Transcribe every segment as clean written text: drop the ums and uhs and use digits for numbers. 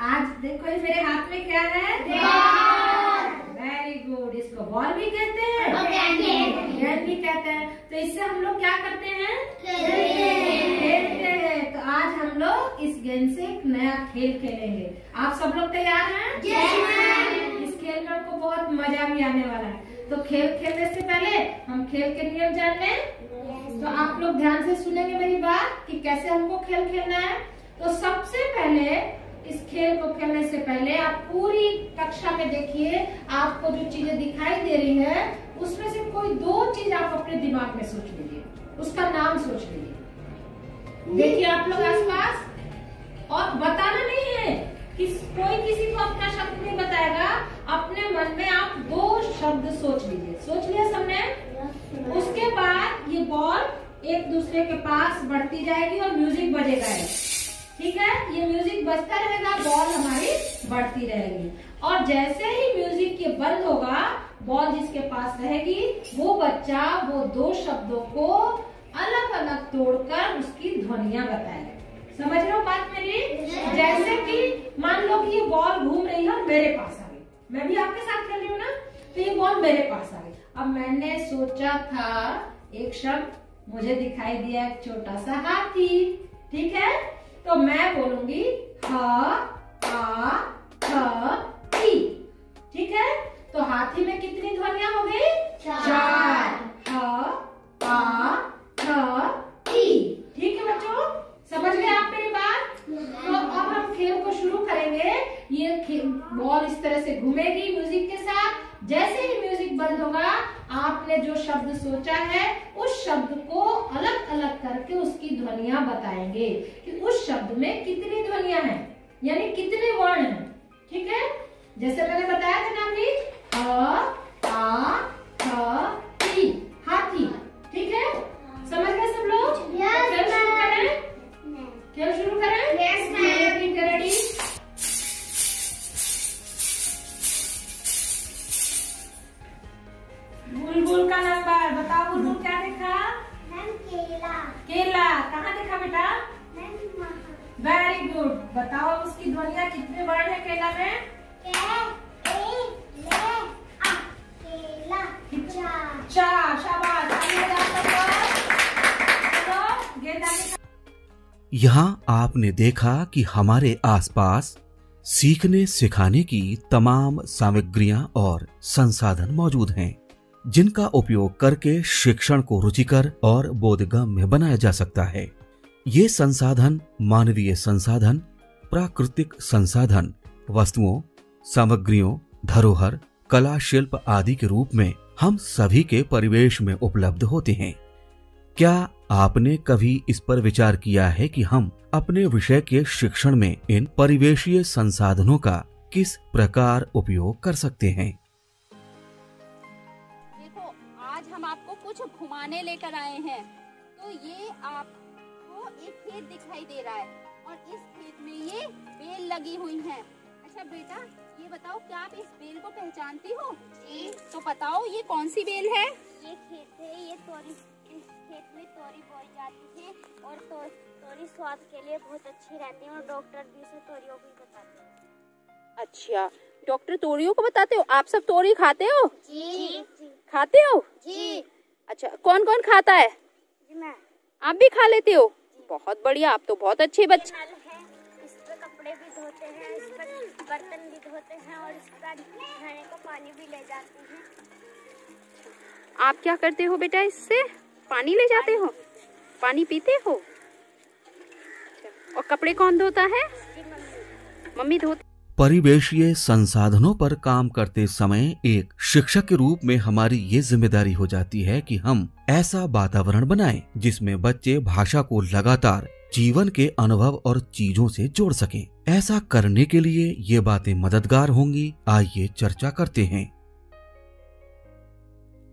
आज देखो ये मेरे हाथ में क्या है? Very good. इसको बॉल भी कहते हैं, गेंद भी कहते हैं। तो इससे हम लोग क्या करते हैं? खेलते हैं। तो आज हम लोग इस गेंद से एक नया खेल खेलेंगे। आप सब लोग तैयार हैं? इस खेल में आपको बहुत मजा भी आने वाला है। तो खेल खेलने से पहले हम खेल के नियम जान लें। तो आप लोग ध्यान से सुनेंगे मेरी बात कि कैसे हमको खेल खेलना है। तो सबसे पहले इस खेल को खेलने से पहले आप पूरी कक्षा में देखिए, आपको जो चीजें दिखाई दे रही है उसमें से कोई 2 चीज आप अपने दिमाग में सोच लीजिए, उसका नाम सोच लीजिए। देखिए आप लोग आसपास, और बताना नहीं है कि कोई किसी को अपना शब्द नहीं बताएगा। अपने मन में आप 2 शब्द सोच लीजिए। सोच लिया सबने? उसके बाद ये बॉल एक दूसरे के पास बढ़ती जाएगी और म्यूजिक बजेगा। ठीक है, ये म्यूजिक बजता रहेगा, बॉल हमारी बढ़ती रहेगी। और जैसे ही म्यूजिक ये बंद होगा, बॉल जिसके पास रहेगी वो बच्चा वो 2 शब्दों को अलग अलग तोड़कर उसकी ध्वनियां बताएगा। समझ रहे हो बात मेरी? जैसे कि मान लो कि ये बॉल घूम रही है और मेरे पास आ गई, मैं भी आपके साथ खेल रही हूँ ना, तो ये बॉल मेरे पास आ गई। अब मैंने सोचा था एक शब्द, मुझे दिखाई दिया एक छोटा सा हाथी। ठीक है, तो मैं बोलूंगी ह आ थ ई। ठीक है, तो हाथी में कितनी ध्वनियां हो गई? 4। ह आ थ ई। ठीक है बच्चों, समझ गए आप मेरी बात? तो अब हम खेल को शुरू करेंगे। ये बॉल इस तरह से घूमेगी म्यूजिक के साथ। जैसे ही म्यूजिक बंद होगा, आपने जो शब्द सोचा है उस शब्द को अलग अलग करके उसकी ध्वनियां बताएंगे कि उस शब्द में कितनी ध्वनियां हैं, यानी कितने वर्ण हैं। ठीक है, जैसे मैंने बताया था ना अभी, ह आ थ ई, हाथी। ठीक है, समझ गए सब लोग? खेल शुरू करें? खेल शुरू करें? Yes ma'am. रेडी? बुलबुल का नंबर बताओ। बुलबुल क्या देखा? केला। केला कहाँ देखा बेटा? Very good. बताओ उसकी ध्वनियां कितने वर्ण है केला में? केला। 4। शाबाश। यहाँ आपने देखा कि हमारे आसपास सीखने सिखाने की तमाम सामग्रियां और संसाधन मौजूद हैं, जिनका उपयोग करके शिक्षण को रुचिकर और बोधगम्य बनाया जा सकता है। ये संसाधन मानवीय संसाधन, प्राकृतिक संसाधन, वस्तुओं, सामग्रियों, धरोहर, कला, शिल्प आदि के रूप में हम सभी के परिवेश में उपलब्ध होते हैं। क्या आपने कभी इस पर विचार किया है कि हम अपने विषय के शिक्षण में इन परिवेशीय संसाधनों का किस प्रकार उपयोग कर सकते हैं? देखो, आज हम आपको कुछ घुमाने लेकर आए हैं। तो ये आपको एक खेत दिखाई दे रहा है और इस खेत में ये बेल लगी हुई हैं। अच्छा बेटा, ये बताओ क्या आप इस बेल को पहचानती हो? जी। तो बताओ ये कौन सी बेल है? ये खेत है, ये तोरी, इस खेत में तोरी बोई जाती है और तोरी स्वास्थ्य के लिए बहुत अच्छी रहती है और डॉक्टर भी इसे तोरियों को बताते हैं। अच्छा, डॉक्टर तोरियों को बताते हो? आप सब तोरी खाते हो? जी। खाते हो? जी। अच्छा, कौन कौन खाता है? जी मैं। आप भी खा लेते हो? बहुत बढ़िया, आप तो बहुत अच्छे बच्चे। नल है, इस पर कपड़े भी धोते हैं, इस पर बर्तन भी धोते हैं और इस पर नहाने का पानी भी ले जाते हैं। आप क्या करते हो बेटा इससे? पानी ले जाते हो? पानी पीते हो? अच्छा, और कपड़े कौन धोता है? जी मम्मी। मम्मी धोती। परिवेशीय संसाधनों पर काम करते समय एक शिक्षक के रूप में हमारी ये जिम्मेदारी हो जाती है कि हम ऐसा वातावरण बनाएं जिसमें बच्चे भाषा को लगातार जीवन के अनुभव और चीजों से जोड़ सकें। ऐसा करने के लिए ये बातें मददगार होंगी। आइए चर्चा करते हैं।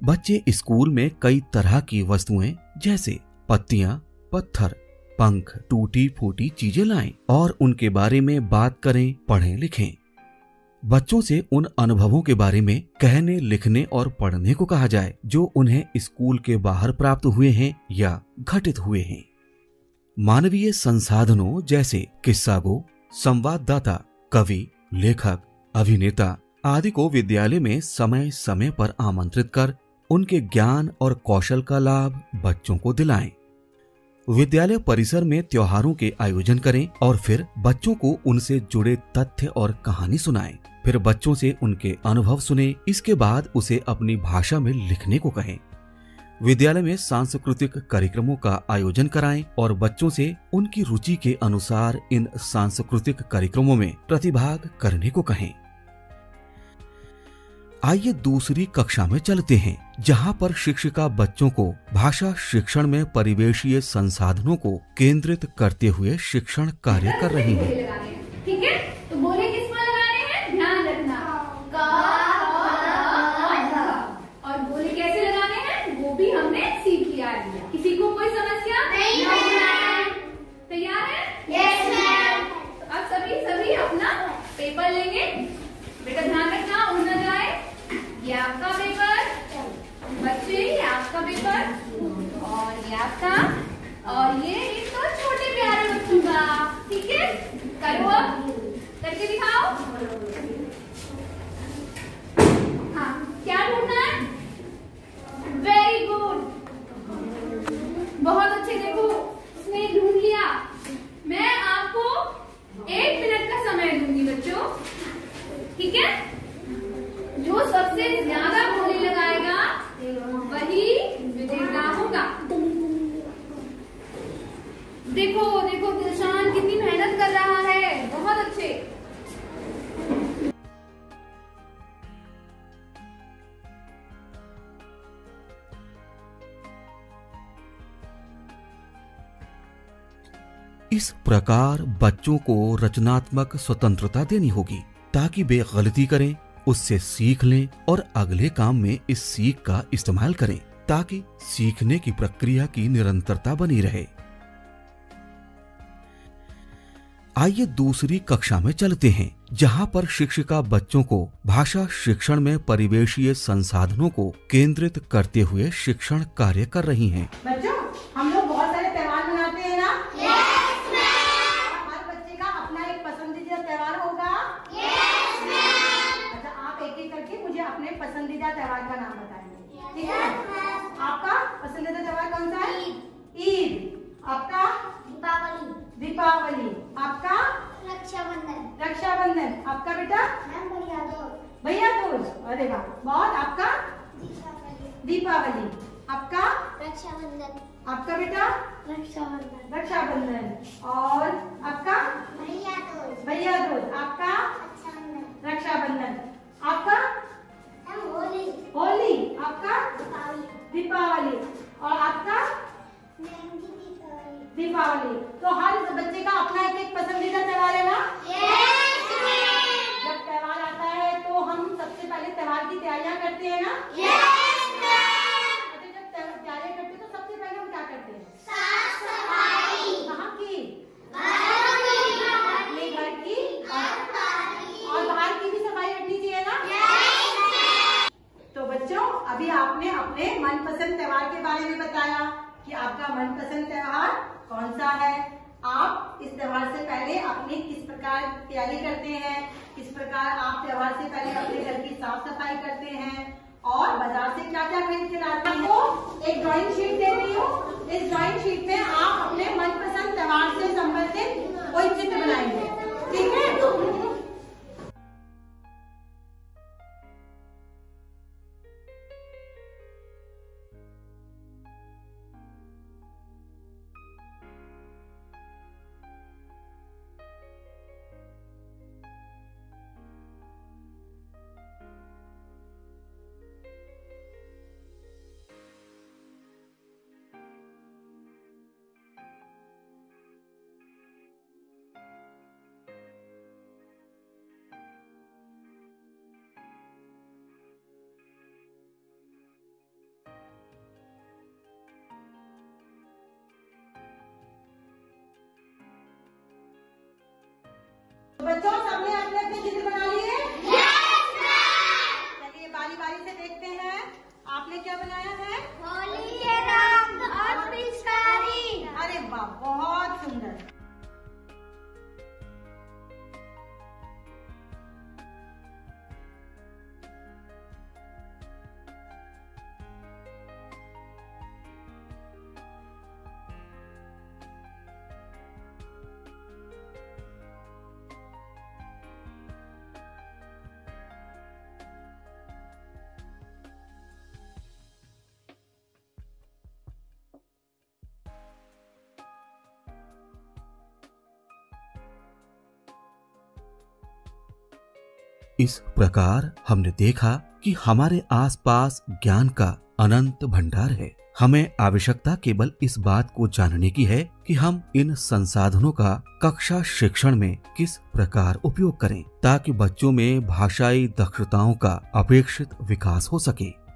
बच्चे स्कूल में कई तरह की वस्तुएं जैसे पत्तियां, पत्थर, पंख, टूटी फूटी चीजें लाएं और उनके बारे में बात करें, पढ़ें, लिखें। बच्चों से उन अनुभवों के बारे में कहने, लिखने और पढ़ने को कहा जाए जो उन्हें स्कूल के बाहर प्राप्त हुए हैं या घटित हुए हैं। मानवीय संसाधनों जैसे किस्सागो, संवाददाता, कवि, लेखक, अभिनेता आदि को विद्यालय में समय समय पर आमंत्रित कर उनके ज्ञान और कौशल का लाभ बच्चों को दिलाएं। विद्यालय परिसर में त्योहारों के आयोजन करें और फिर बच्चों को उनसे जुड़े तथ्य और कहानी सुनाएं। फिर बच्चों से उनके अनुभव सुने। इसके बाद उसे अपनी भाषा में लिखने को कहें। विद्यालय में सांस्कृतिक कार्यक्रमों का आयोजन कराएं और बच्चों से उनकी रुचि के अनुसार इन सांस्कृतिक कार्यक्रमों में प्रतिभाग करने को कहें। आइए दूसरी कक्षा में चलते हैं, जहां पर शिक्षिका बच्चों को भाषा शिक्षण में परिवेशीय संसाधनों को केंद्रित करते हुए शिक्षण कार्य कर रही हैं। ठीक है, तो बोले किस पर लगाने हैं, ध्यान रखना। और बोले कैसे लगाने हैं वो भी हमने सीख लिया है। किसी को कोई समस्या नहीं है? तैयार है? Yes ma'am. अब सभी अपना पेपर लेंगे। बेटा ध्यान रखना, उड़ न जाए। ये आपका पेपर बच्चे, ये आपका पेपर और ये आपका, और ये एक तो छोटे प्यारे बच्चों का। ठीक है, करो, अब करके दिखाओ। हाँ, क्या ढूंढना है? वेरी गुड, बहुत अच्छे। देखो उसने ढूंढ लिया। मैं आपको 1 मिनट का समय दूंगी बच्चों। ठीक है, जो सबसे ज्यादा बोली लगाएगा वही विजेता होगा। देखो देखो दिलशान कितनी मेहनत कर रहा है, बहुत अच्छे। इस प्रकार बच्चों को रचनात्मक स्वतंत्रता देनी होगी ताकि वे गलती करें, उससे सीख लें और अगले काम में इस सीख का इस्तेमाल करें, ताकि सीखने की प्रक्रिया की निरंतरता बनी रहे। आइए दूसरी कक्षा में चलते हैं, जहां पर शिक्षिका बच्चों को भाषा शिक्षण में परिवेशीय संसाधनों को केंद्रित करते हुए शिक्षण कार्य कर रही हैं। बच्चों, हम लोग बहुत सारे त्योहार मनाते हैं ना? Yes ma'am. हर बच्चे का अपना एक पसंदीदा त्योहार होगा? Yes ma'am. अच्छा, आप एक एक करके मुझे अपने पसंदीदा त्योहार का नाम बताएंगे, ठीक है? आपका पसंदीदा त्योहार कौन सा है? ईद। आपका? दीपावली। दीपावली। आपका? रक्षाबंधन। रक्षाबंधन। आपका बेटा? भैया दूज। भैया दूज, अरे वाह, बहुत। आपका? दीपावली। आपका? रक्षाबंधन। आपका बेटा? रक्षाबंधन। रक्षाबंधन। और आपका? भैया दूज। भैया दूज। आपका? रक्षाबंधन। आपका? होली। होली। आपका? दीपावली। और आपका? दीपावली। तो हर बच्चे का अपना एक एक पसंदीदा त्योहार है ना? Yes ma'am. जब त्योहार आता है तो हम सबसे पहले त्योहार की तैयारियां करते हैं ना? Yes ma'am. अच्छा, जब तैयारियां करते हैं तो सबसे पहले हम क्या करते हैं? साफ सफाई। कहाँ की? अपने घर की और बाहर की भी सफाई रखनी चाहिए ना? Yes ma'am. तो बच्चों, अभी आपने अपने मनपसंद त्योहार के बारे में बताया कि आपका मनपसंद त्योहार कौन सा है। आप इस त्योहार से पहले अपनी किस प्रकार तैयारी करते हैं, किस प्रकार आप त्योहार से पहले अपने घर की साफ सफाई करते हैं और बाजार से क्या क्या खरीद के लाते हैं। आपको एक ड्राइंग शीट दे रही हूँ। इस ड्राइंग शीट में आप अपने मनपसंद त्योहार से संबंधित कोई चित्र बनाएंगे, ठीक है? बच्चों, सबने अपने अपने चित्र बना लिए? Yes ma'am. चलिए बारी बारी से देखते हैं, आपने क्या बनाया है? होली के रंग और पिचकारी। अरे वाह, बहुत सुंदर। इस प्रकार हमने देखा कि हमारे आसपास ज्ञान का अनंत भंडार है। हमें आवश्यकता केवल इस बात को जानने की है कि हम इन संसाधनों का कक्षा शिक्षण में किस प्रकार उपयोग करें, ताकि बच्चों में भाषाई दक्षताओं का अपेक्षित विकास हो सके।